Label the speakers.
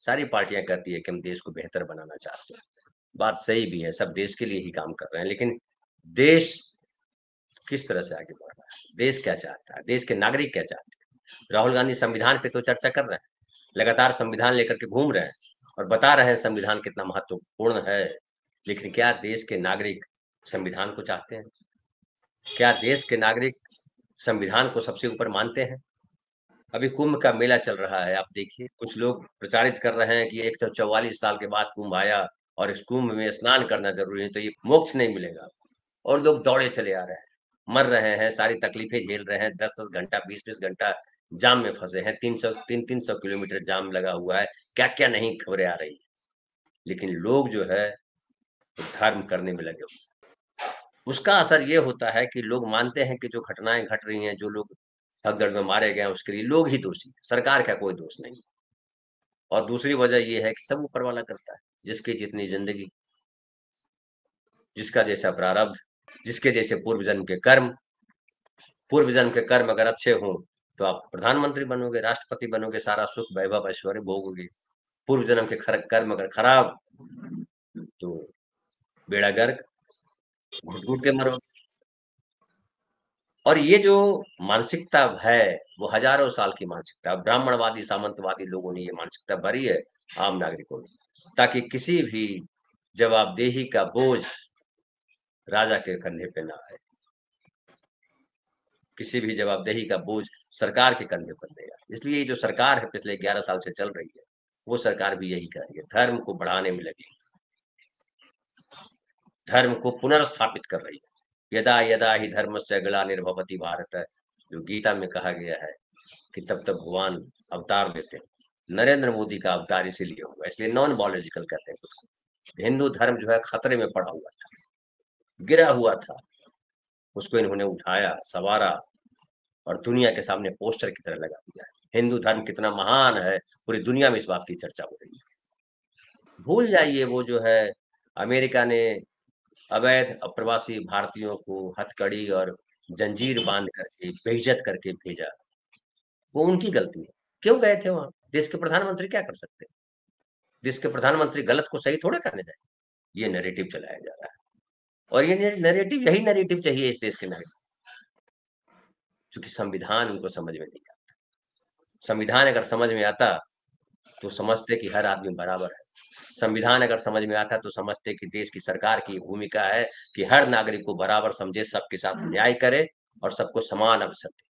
Speaker 1: सारी पार्टियां कहती है कि हम देश को बेहतर बनाना चाहते हैं। बात सही भी है, सब देश के लिए ही काम कर रहे हैं, लेकिन देश किस तरह से आगे बढ़ रहा है, देश क्या चाहता है, देश के नागरिक क्या चाहते हैं। राहुल गांधी संविधान पे तो चर्चा कर रहे हैं, लगातार संविधान लेकर के घूम रहे हैं और बता रहे हैं संविधान कितना महत्वपूर्ण है, लेकिन क्या देश के नागरिक संविधान को चाहते हैं? क्या देश के नागरिक संविधान को सबसे ऊपर मानते हैं? अभी कुंभ का मेला चल रहा है, आप देखिए कुछ लोग प्रचारित कर रहे हैं कि 144 साल के बाद कुंभ आया और इस कुंभ में स्नान करना जरूरी है, तो ये मोक्ष नहीं मिलेगा। और लोग दौड़े चले आ रहे हैं, मर रहे हैं, सारी तकलीफें झेल रहे हैं, 10-10 घंटा 20-20 घंटा जाम में फंसे हैं, 300 किलोमीटर जाम लगा हुआ है, क्या क्या नहीं खबरें आ रही है। लेकिन लोग जो है धर्म करने में लगे हुए, उसका असर ये होता है कि लोग मानते हैं कि जो घटनाएं घट रही हैं, जो लोग भगदड़ में मारे गए हैं, उसके लिए लोग ही दोषी हैं, सरकार का कोई दोष नहीं। और दूसरी वजह ये है कि सब ऊपर वाला करता है, जिसकी जितनी जिंदगी, जिसका जैसा प्रारब्ध, जिसके जैसे पूर्व जन्म के कर्म। पूर्व जन्म के कर्म अगर अच्छे हों तो आप प्रधानमंत्री बनोगे, राष्ट्रपति बनोगे, सारा सुख वैभव ऐश्वर्य भोगोगे। पूर्व जन्म के कर्म अगर खराब तो बेड़ा गर्क, घुट घुट के मरोगे। और ये जो मानसिकता है वो हजारों साल की मानसिकता, ब्राह्मणवादी सामंतवादी लोगों ने ये मानसिकता भरी है आम नागरिकों में, ताकि किसी भी जवाबदेही का बोझ राजा के कंधे पे ना आए, किसी भी जवाबदेही का बोझ सरकार के कंधे पर नहीं आए। इसलिए जो सरकार है पिछले 11 साल से चल रही है, वो सरकार भी यही कर रही है, धर्म को बढ़ाने में लगी, धर्म को पुनर्स्थापित कर रही है। यदा यदा ही धर्मस्य ग्लानिर्भवति भारत, जो गीता में कहा गया है कि तब तक भगवान अवतार देते हैं। नरेंद्र मोदी का अवतार इसीलिए हुआ, इसलिए नॉन बायोलॉजिकल कहते हैं उसको। हिंदू धर्म जो है खतरे में पड़ा हुआ था, गिरा हुआ था, उसको इन्होंने उठाया, संवारा और दुनिया के सामने पोस्टर की तरह लगा दिया है। हिंदू धर्म कितना महान है, पूरी दुनिया में इस बात की चर्चा हो रही है। भूल जाइए वो जो है अमेरिका ने अवैध अप्रवासी भारतीयों को हथकड़ी और जंजीर बांध करके बेइज्जत करके भेजा, वो उनकी गलती है। क्यों गए थे वहां? देश के प्रधानमंत्री क्या कर सकते हैं? देश के प्रधानमंत्री गलत को सही थोड़े करने जाए। ये नैरेटिव चलाया जा रहा है और ये नैरेटिव, यही नैरेटिव चाहिए इस देश के नागरिक, क्योंकि संविधान उनको समझ में नहीं आता। संविधान अगर समझ में आता तो समझते कि हर आदमी बराबर है। संविधान अगर समझ में आता तो समझते कि देश की सरकार की भूमिका है कि हर नागरिक को बराबर समझे, सबके साथ न्याय करे और सबको समान अवसर दे।